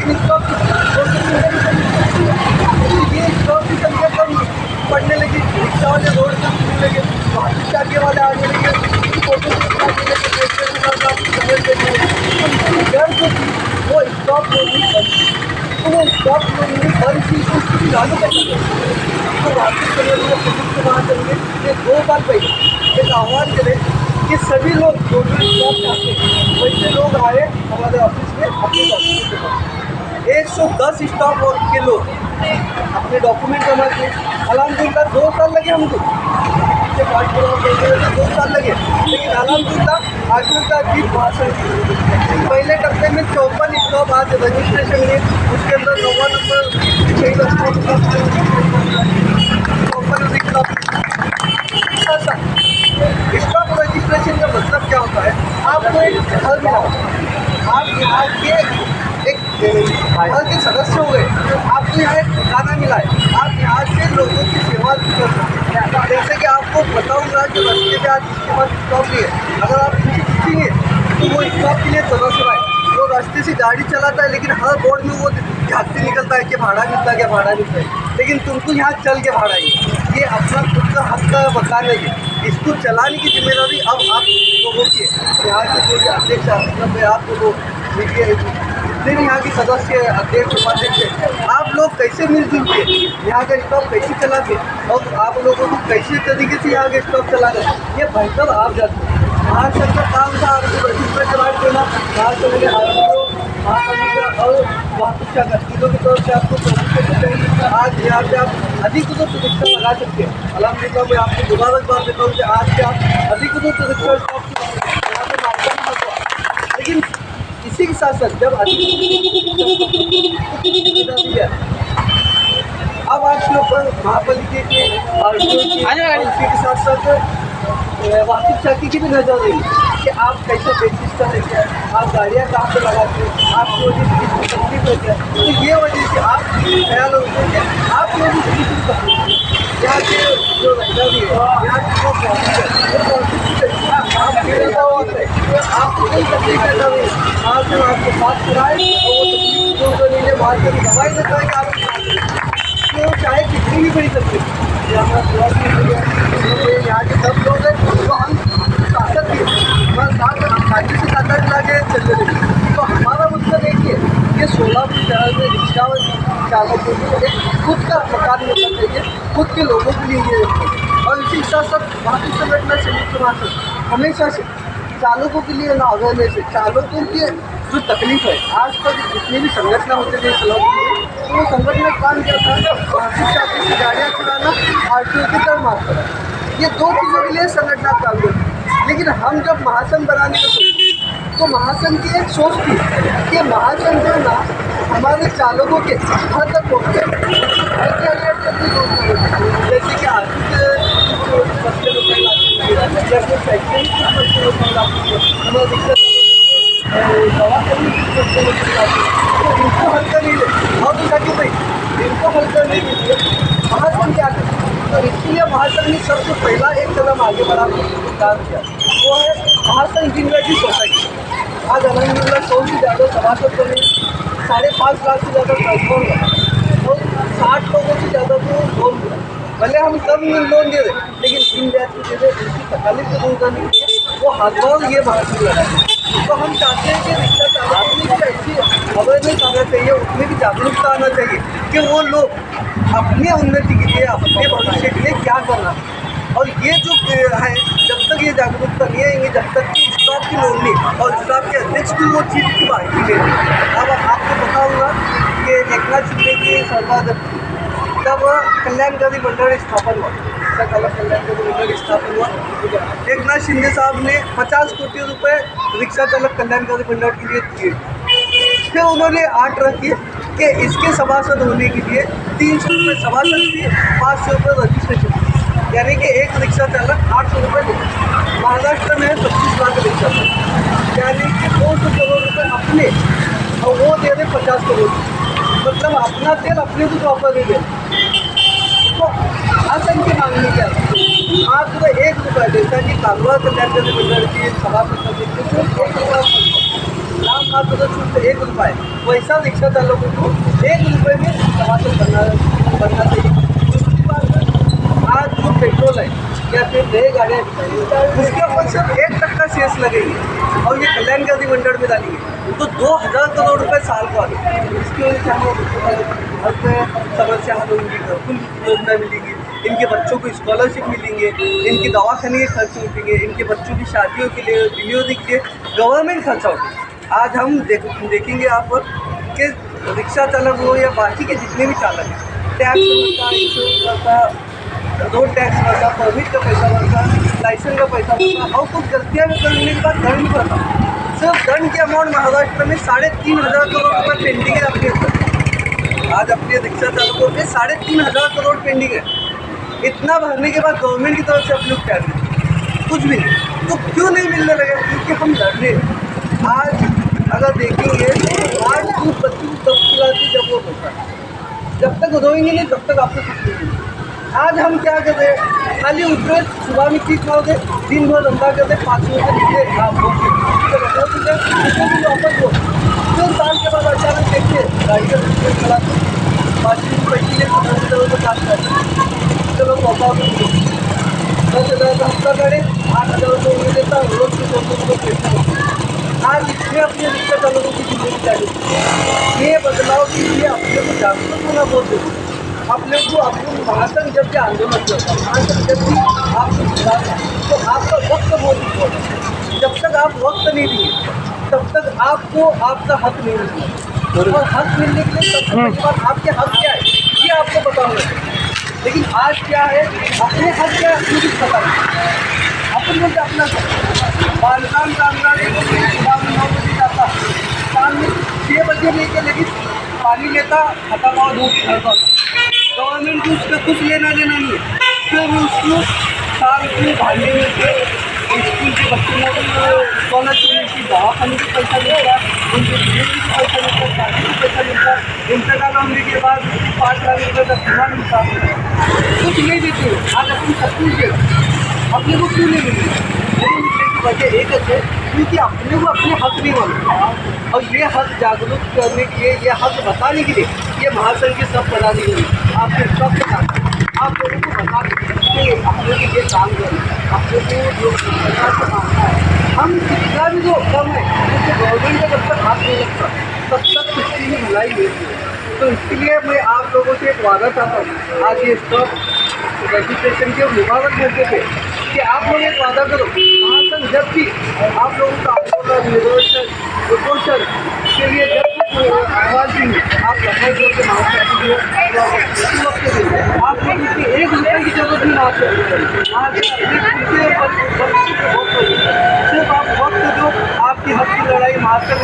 लेकिन स्टॉप ये स्टॉप की संख्या कम पड़ने लगी, रिक्शा वाले रोड से मिलने लगे, वाहन चाके वाले आने लगे, फोटो डर जो थी वो स्टॉप होनी बंद, तो वो स्टॉप होनी बंद थी तो उसकी चालू करनी तो वापस चले गए, पुलिस के वहाँ चलेंगे। ये 2 साल पहले एक आह्वान करें कि सभी लोग जो भी स्टॉप चाहते हैं वैसे लोग आए हमारे ऑफिस में अपने डॉक्यूमेंट के पास। 110 स्टॉप के लोग अपने डॉक्यूमेंट जमा किए। अलहमदुलिल्लाह 2 साल लगे हमको, 2 साल लगे, लेकिन अलहमदुलिल्लाह आखिर का अजीब भाषण। पहले डब्बे में 54 स्टॉप आज रजिस्ट्रेशन में, उसके अंदर 9 नंबर 6 स्टॉप स्टॉप रजिस्ट्रेशन का मतलब क्या होता है? आपको एक घर मिला, आप यहाँ के एक घर के सदस्य हुए, आपको यहाँ एक खाना मिला है, आप यहाँ से लोगों की सेवा कर सकते हैं। जैसे कि आपको बताऊँगा कि रास्ते पे आज इसके बाद स्टॉप नहीं है, अगर आप किसी पूछेंगे तो वो स्टॉप के लिए सदस्य है, वो रास्ते से गाड़ी चलाता है, लेकिन हर बोर्ड में वो झांकते निकलता है कि भाड़ा मिलता है, क्या भाड़ा मिलता है, लेकिन तुमको यहाँ चल के भाड़ा ये अपना खुद का हक का मकान है। इसको चलाने की जिम्मेदारी अब आप लोगों की है। यहाँ के जो भी अध्यक्ष आप लोगों मीडिया जितने भी यहाँ के सदस्य अध्यक्ष उपाध्यक्ष आप लोग कैसे मिलजुल के यहाँ का स्टॉप कैसे चलाते और आप लोगों को कैसे तरीके से यहाँ का स्टॉप चलाना ये बेहतर आप जानते हैं। महासंघ का काम था आपको रजिस्टर करा देना, महासंघ के और वाहतुक तीनों की तरफ से आपको आज यहाँ पे आप अधिकृत रिक्शा लगा सकते हैं। अलहमदिल्ला मैं आपको दोबारा एक बार देता हूँ कि आज से आप अधिकृत रिक्शा स्टॉप यहाँ पे मार्केट में हुआ, लेकिन इसी के साथ साथ जब अब आपके ऊपर महापालिका के और इसी के साथ साथ वाहतुक चाकी की भी नजर रही कि आप कैसे बेसिस कर रहे हैं, आप गाड़ियाँ कहाँ पर लगाते हैं, आपको वजह से तकलीफ होती है, तो ये वजह से आप ख्याल होते हैं आप लोग यहाँ के जो रहना भी है, यहाँ की जो आपको कोई तकलीफ रहता नहीं, आज जब आपको बात कराए और वो तकलीफ दूर करने के बाद जब दवाई देता है कि आप तो चाहे कितनी भी बड़ी तकलीफ यहाँ के सब लोग हैं तो हम ताकत भी साथी से ताकत ला के चलते रहे। तो हमारा मतलब एक ही है कि सोलापुर शहर में रिक्शा चालकों को एक खुद का मकान मिलना चाहिए, खुद के लोगों के लिए ये और इसी के साथ साथ वाहतुक संगठन संयुक्त महासंघ हमेशा से चालकों के लिए ना अवेयरनेस है, चालकों की जो तकलीफ है आज तक जितनी भी संगठन होते थे सलाह तो वो संगठन ने काम किया था वाहतुक चालकों की गाड़ियाँ चलाना, RTO के कर माफ करना, ये 2 चीज़ों के लिए संगठन काम करते। लेकिन हम जब महासंघ बनाने का सोचे तो महासंघ की एक सोच थी कि महासंघ जो ना हमारे चालकों के घर तक पहुँचे, जैसे कि आर्थिक दवा करने की इनको हल कर नहीं ले और दूसरा क्यों भाई इनको हल करने के लिए महासंघ क्या करे, तो इसलिए महासंघ ने सबसे पहला एक कदम आगे बढ़ा काम किया, वो है महासंघ दिनव्याजी सोसाइटी। आज अलहमदिल्ला 100 से ज़्यादा सभासद बने, 5.5 लाख से ज़्यादा ट्रांसफर हुआ और 60 लोगों से ज़्यादा को लोन मिला। भले हम कम लोन दे रहे लेकिन दिन ब्याज की दे रहे, उनकी तकालीफ को दूर करने के लिए वो हर ये महासंघ लगा। तो हम चाहते हैं कि रिक्शा चालकों में ऐसी अवेयरनेस आना चाहिए, उसमें भी जागरूकता आना चाहिए कि वो लोग अपने उन्नति के लिए अपने भविष्य के लिए क्या करना है। और ये जो है जब तक ये जागरूकता नहीं आएंगे, जब तक कि स्टॉप की नोंदनी और स्टॉप के अध्यक्ष की वो चीज़ की माहिती ले। अब आपको बताऊँगा कि एकनाथ शिंदे की सरकार तब कल्याणकारी मंडल स्थापन हुआ, कल्याणकारी मंडल स्थापन हुआ, एकनाथ शिंदे साहब ने 50 कोटी रुपए रिक्शा चालक कल्याणकारी मंडल के लिए दिए। फिर उन्होंने 8 रखी कि इसके सभासद होने के लिए 300 रुपये सभासद फी, 500 रुपये रजिस्ट्रेशन, यानी कि एक रिक्शा चालक 800 रुपये देते। महाराष्ट्र में 25 लाख रिक्शा चालक, यानी कि 200 करोड़ रुपये अपने और वो दे रहे 50 करोड़, मतलब अपना तेल अपने को प्रॉपर दे दे। तो महासंघ की मांगनी क्या है? मात्र 1 रुपया, जैसा कि कांगड़ा कल्याणकारी मंडल की सभापति मात्र तो शुल्क 1 रुपया है, वैसा रिक्शा चालकों को 1 रुपये में सवारी बनना चाहिए। दूसरी बात है, आज जो पेट्रोल है या फिर नई गाड़ियाँ उसके ऊपर सिर्फ 1% सेस लगेगी और ये कल्याण गांधी मंडल में डालेंगे तो 2000 करोड़ रुपए साल को आगे। इसकी वजह से हमें घर में समस्या हल होंगी, घरकुल योजना मिलेगी, इनके बच्चों को स्कॉलरशिप मिलेंगे, इनकी दवाखाने के खर्च मिलेंगे, इनके बच्चों की शादियों के लिए, डिलीवरी के लिए गवर्नमेंट खर्चा होगा। आज हम देखेंगे आप कि रिक्शा चालक हो या बाकी के जितने भी चालक हैं, टैक्स भरता, इंश्योरेंस भरता, रोड टैक्स भरता, परमिट का पैसा भरता, लाइसेंस का पैसा भरता और कुछ गलतियाँ भी करने के बाद दंड भरता। सिर्फ दंड के अमाउंट महाराष्ट्र में 3500 करोड़ रुपये पेंडिंग है अपने ऊपर। आज अपने रिक्शा चालकों पे 3500 करोड़ पेंडिंग है। इतना भरने के बाद गवर्नमेंट की तरफ से अपने क्या कुछ भी नहीं, तो क्यों नहीं मिलने लगे? क्योंकि हम लड़ रहे हैं। आज अगर देखेंगे आज दूध बच्चों को तब खिलाती जब वो होता है, जब तक रोएंगे नहीं तब तक आपको कुछ नहीं मिलेगा। आज हम क्या कर रहे हैं, खाली उठे सुबह में ठीक मार दे, दिन भर धंधा कर दे, 5 रुपये नीचे वापस हो, 2 साल के बाद अचानक देखिए गाड़ी का बिजनेस चला 5 रुपये के लिए 15 करोड़ का काम करते, चलो पापा 10,000 का हफ्ता करे, 8,000 रुपये उन्हें देता, रोज के 200 रुपये पैसे। आज इसमें अपने रिक्शा चालकों की जिंदगी चाहिए। ये बदलाव के लिए अपने को जागरूक होना बहुत जरूरी है। अपने को अपने महासंघ जब भी आंदोलन करता, महासंघ जब भी आपको सुधारना तो आपका वक्त बहुत इम्पोर्टेंट है। जब तक आप वक्त नहीं दिए तब तक आपको आपका हक नहीं मिलेगा, और हक मिलने के लिए सबसे पहली बात आपके हक क्या है ये आपको बताऊंगा। लेकिन आज क्या है, अपने हक क्या है अपने कुछ पता नहीं। अपन बोलते अपना बालकान कामगार एक सुबह में 9 बजे जाता, शाम में 6 बजे लेके लेकिन पानी लेता, खत्म और धो के घर का गवर्नमेंट को उसका कुछ लेना देना नहीं है। फिर उसको साल को भाड़े में से स्कूल के बच्चों को स्कॉलरशिप मिलती, दवाखाने का पैसा मिलता, उनके डिलीवरी का पैसा मिलता, शादी का पैसा मिलता, इंतकाल होने के बाद 5 लाख रुपये का बीमा मिलता, कुछ नहीं देते। आज अपनी सब कुछ देगा, अपने को क्यों नहीं मिलती? नहीं मिलने की वजह एक है क्योंकि अपने को अपने हक नहीं मालूम, और ये हक जागरूक करने के लिए, ये हक बताने के लिए ये महासंघ के सब पदाधिकारी आपके सब बताते हैं, आप लोगों को बता दें कि अपने के लिए काम करें, अपने को जो सरकार से मांगना है, हम जितना भी जो कम है उसको गवर्नमेंट का जब तक हाथ नहीं लगता तब तक उसकी भी भलाई नहीं है। तो इसलिए मैं आप लोगों से एक वादा चाहता हूँ, आज ये स्टॉप रजिस्ट्रेशन के मुबारक मौके पे कि आप लोग एक वादा करो, महासंघ जब भी आप लोगों का आंदोलन, निरोधन, उपोषण के लिए जब भी आवाज़ देंगे, आप लखनऊ जोड़ के महासंघ आप लोग इसकी 1 रुपये की जरूरत नहीं आज सिर्फ आप वक्त दो, आपकी हक की लड़ाई महासंघ